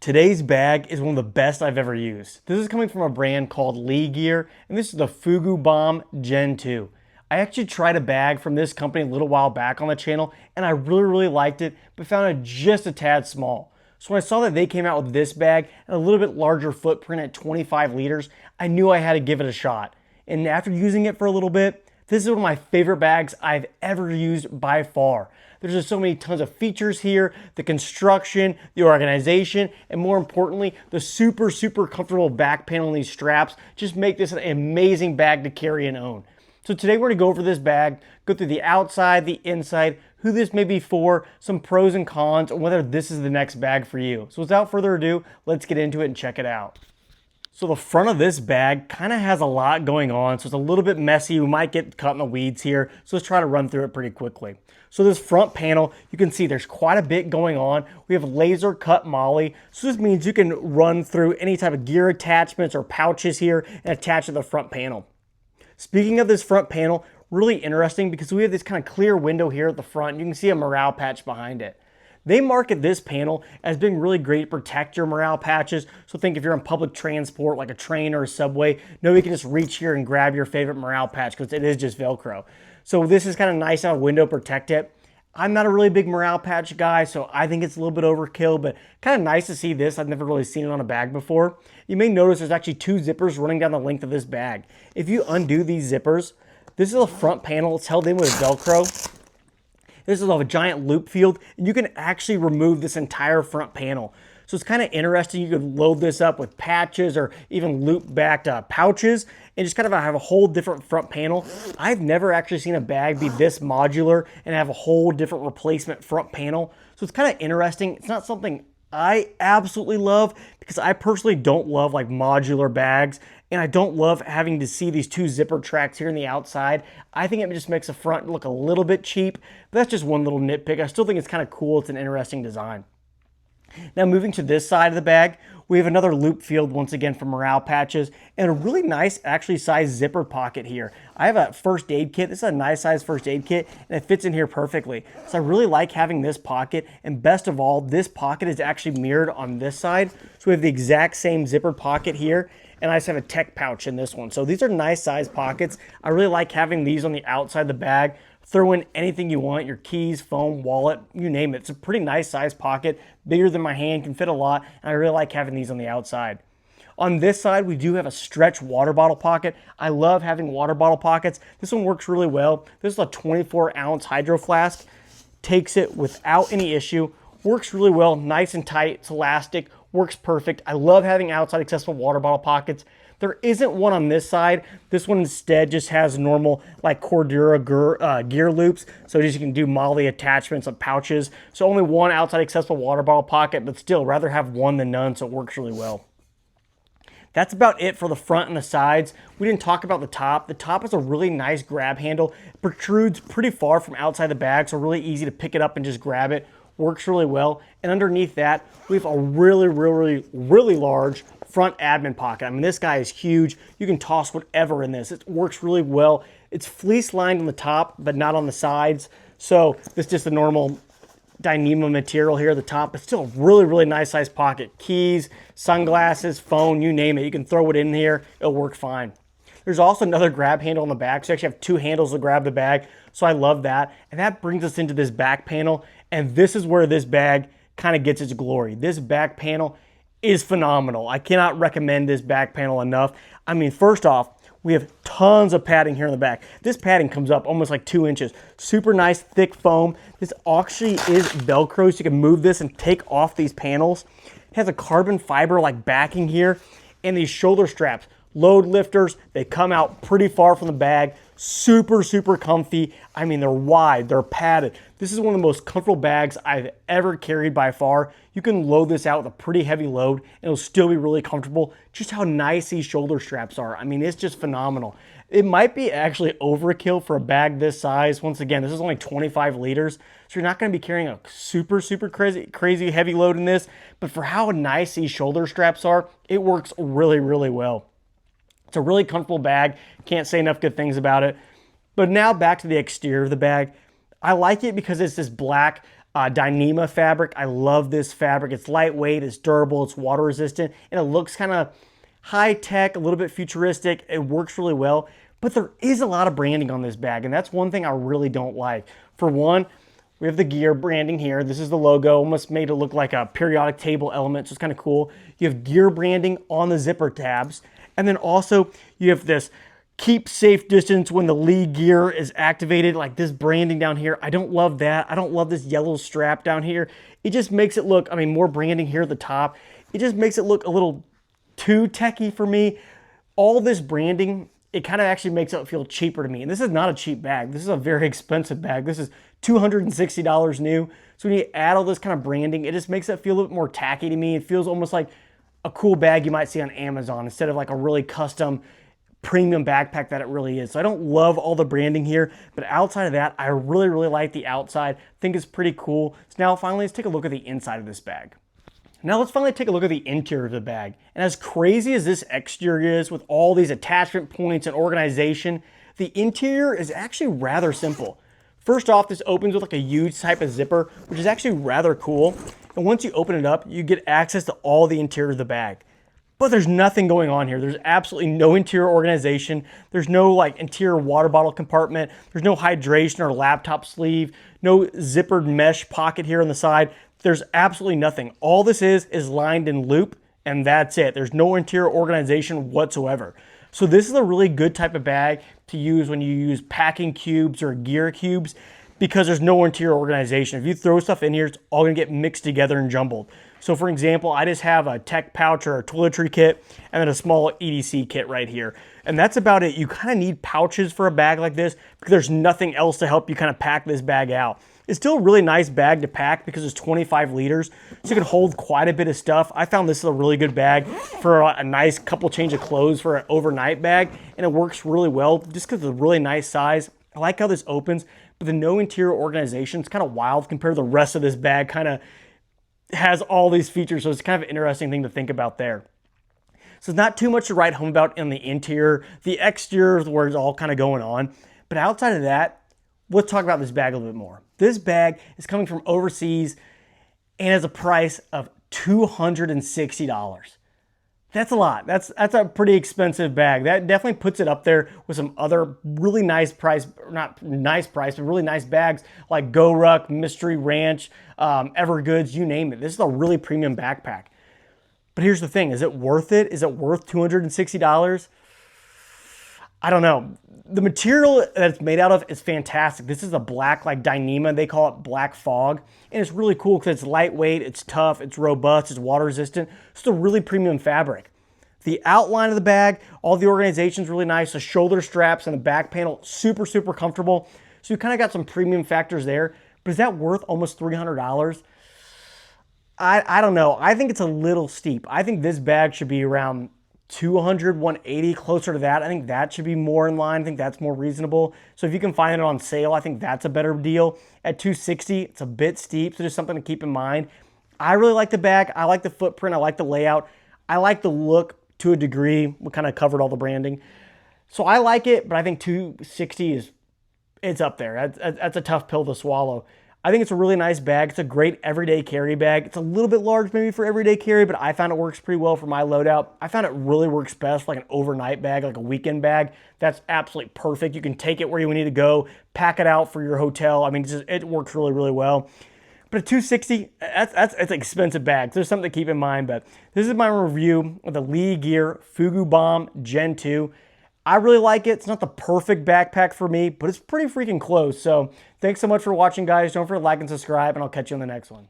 Today's bag is one of the best I've ever used. This is coming from a brand called Lee Gear, and this is the Fugu Bomb Gen 2. I actually tried a bag from this company a little while back on the channel, and I really liked it, but found it just a tad small. So when I saw that they came out with this bag and a little bit larger footprint at 25 liters, I knew I had to give it a shot. And after using it for a little bit, this is one of my favorite bags I've ever used by far. There's just so many tons of features here, the construction, the organization, and more importantly, the super comfortable back panel on these straps just make this an amazing bag to carry and own. So today we're gonna go over this bag, go through the outside, the inside, who this may be for, some pros and cons, and whether this is the next bag for you. So without further ado, let's get into it and check it out. So the front of this bag kind of has a lot going on, so it's a little bit messy. We might get caught in the weeds here, so let's try to run through it pretty quickly. So this front panel, you can see there's quite a bit going on. We have laser cut moly, so this means you can run through any type of gear attachments or pouches here and attach to the front panel. Speaking of this front panel, really interesting because we have this kind of clear window here at the front. You can see a morale patch behind it. They market this panel as being really great to protect your morale patches. So think if you're on public transport like a train or a subway, nobody can just reach here and grab your favorite morale patch because it is just Velcro. So this is kind of nice on a window, protect it. I'm not a really big morale patch guy, so I think it's a little bit overkill, but kind of nice to see this. I've never really seen it on a bag before. You may notice there's actually two zippers running down the length of this bag. If you undo these zippers, this is a front panel. It's held in with Velcro. This is a giant loop field, and you can actually remove this entire front panel. So it's kind of interesting. You could load this up with patches or even loop-backed pouches and just kind of have a whole different front panel. I've never actually seen a bag be this modular and have a whole different replacement front panel. So it's kind of interesting. It's not something I absolutely love because I personally don't love like modular bags, and I don't love having to see these two zipper tracks here on the outside. I think it just makes the front look a little bit cheap, but that's just one little nitpick. I still think it's kind of cool. It's an interesting design. Now moving to this side of the bag, we have another loop field once again for morale patches and a really nice actually sized zipper pocket here. I have a first aid kit. This is a nice size first aid kit and it fits in here perfectly. So I really like having this pocket, and best of all, this pocket is actually mirrored on this side. So we have the exact same zipper pocket here, and I just have a tech pouch in this one. So these are nice size pockets. I really like having these on the outside of the bag. Throw in anything you want, your keys, phone, wallet, you name it. It's a pretty nice size pocket, bigger than my hand, can fit a lot, and I really like having these on the outside. On this side, we do have a stretch water bottle pocket. I love having water bottle pockets. This one works really well. This is a 24-ounce hydro flask. Takes it without any issue. Works really well, nice and tight, it's elastic, works perfect. I love having outside accessible water bottle pockets. There isn't one on this side. This one instead just has normal like Cordura gear loops. So you can do moly attachments of pouches. So only one outside accessible water bottle pocket, but still rather have one than none, so it works really well. That's about it for the front and the sides. We didn't talk about the top. The top is a really nice grab handle. It protrudes pretty far from outside the bag, so really easy to pick it up and just grab it. Works really well. And underneath that, we have a really large front admin pocket. I mean, this guy is huge. You can toss whatever in this. It works really well. It's fleece lined on the top, but not on the sides. So this is just a normal Dyneema material here at the top, but still a really nice size pocket. Keys, sunglasses, phone, you name it. You can throw it in here. It'll work fine. There's also another grab handle on the back. So you actually have two handles to grab the bag. So I love that. And that brings us into this back panel. And this is where this bag kind of gets its glory. This back panel is phenomenal. I cannot recommend this back panel enough. I mean, first off, we have tons of padding here in the back. This padding comes up almost like 2 inches. Super nice, thick foam. This actually is Velcro, so you can move this and take off these panels. It has a carbon fiber like backing here, and these shoulder straps. Load lifters, they come out pretty far from the bag. Super comfy. I mean, they're wide, they're padded. This is one of the most comfortable bags I've ever carried by far. You can load this out with a pretty heavy load and it'll still be really comfortable. Just how nice these shoulder straps are. I mean, it's just phenomenal. It might be actually overkill for a bag this size. Once again, this is only 25 liters, so you're not gonna be carrying a super crazy heavy load in this, but for how nice these shoulder straps are, it works really well. It's a really comfortable bag. Can't say enough good things about it. But now back to the exterior of the bag. I like it because it's this black Dyneema fabric. I love this fabric. It's lightweight, it's durable, it's water resistant, and it looks kind of high tech, a little bit futuristic. It works really well, but there is a lot of branding on this bag, and that's one thing I really don't like. For one, we have the gear branding here. This is the logo, almost made it look like a periodic table element, so it's kind of cool. You have gear branding on the zipper tabs, and then also you have this keep safe distance when the lead gear is activated, like this branding down here. I don't love that. I don't love this yellow strap down here. It just makes it look, I mean, more branding here at the top. It just makes it look a little too techy for me. All this branding, it kind of actually makes it feel cheaper to me. And this is not a cheap bag. This is a very expensive bag. This is $260 new. So when you add all this kind of branding, it just makes it feel a little bit more tacky to me. It feels almost like a cool bag you might see on Amazon instead of like a really custom premium backpack that it really is. So I don't love all the branding here, but outside of that, I really, really like the outside. I think it's pretty cool. So now finally, let's take a look at the inside of this bag. Now let's finally take a look at the interior of the bag. And as crazy as this exterior is with all these attachment points and organization, the interior is actually rather simple. First off, this opens with like a huge type of zipper, which is actually rather cool. And once you open it up, you get access to all the interior of the bag. But there's nothing going on here. There's absolutely no interior organization. There's no like interior water bottle compartment. There's no hydration or laptop sleeve. No zippered mesh pocket here on the side. There's absolutely nothing. All this is lined in loop, and that's it. There's no interior organization whatsoever. So this is a really good type of bag to use when you use packing cubes or gear cubes, because there's no interior organization. If you throw stuff in here, it's all gonna get mixed together and jumbled. So for example, I just have a tech pouch or a toiletry kit and then a small EDC kit right here. And that's about it. You kind of need pouches for a bag like this because there's nothing else to help you kind of pack this bag out. It's still a really nice bag to pack because it's 25 liters, so you can hold quite a bit of stuff. I found this is a really good bag for a nice couple change of clothes for an overnight bag, and it works really well just because it's a really nice size. I like how this opens, but the no interior organization is kind of wild compared to the rest of this bag. Kind of has all these features, so it's kind of an interesting thing to think about there. So it's not too much to write home about in the interior. The exterior is where it's all kind of going on. But outside of that, let's talk about this bag a little bit more. This bag is coming from overseas and has a price of $260. That's a lot. That's a pretty expensive bag. That definitely puts it up there with some other really nice price, not nice price, but really nice bags like Go Ruck, Mystery Ranch, Evergoods, you name it. This is a really premium backpack. But here's the thing, is it worth it? Is it worth $260? I don't know. The material that it's made out of is fantastic. This is a black, like Dyneema, they call it black fog. And it's really cool because it's lightweight, it's tough, it's robust, it's water resistant. It's a really premium fabric. The outline of the bag, all the organization is really nice. The shoulder straps and the back panel, super, super comfortable. So you kind of got some premium factors there. But is that worth almost $300? I don't know. I think it's a little steep. I think this bag should be around 200, 180, closer to that. I think that should be more in line. I think that's more reasonable. So if you can find it on sale, I think that's a better deal. At 260, it's a bit steep, so just something to keep in mind. I really like the bag. I like the footprint. I like the layout. I like the look to a degree. We kind of covered all the branding. So I like it, but I think 260 it's up there. That's a tough pill to swallow. I think it's a really nice bag. It's a great everyday carry bag. It's a little bit large maybe for everyday carry, but I found it works pretty well for my loadout. I found it really works best for like an overnight bag, like a weekend bag. That's absolutely perfect. You can take it where you need to go, pack it out for your hotel. I mean, it works really, really well. But at $260, that's an expensive bag. So there's something to keep in mind. But this is my review of the Lee Gear Fugu Bomb Gen 2. I really like it. It's not the perfect backpack for me, but it's pretty freaking close. So thanks so much for watching, guys. Don't forget to like and subscribe, and I'll catch you on the next one.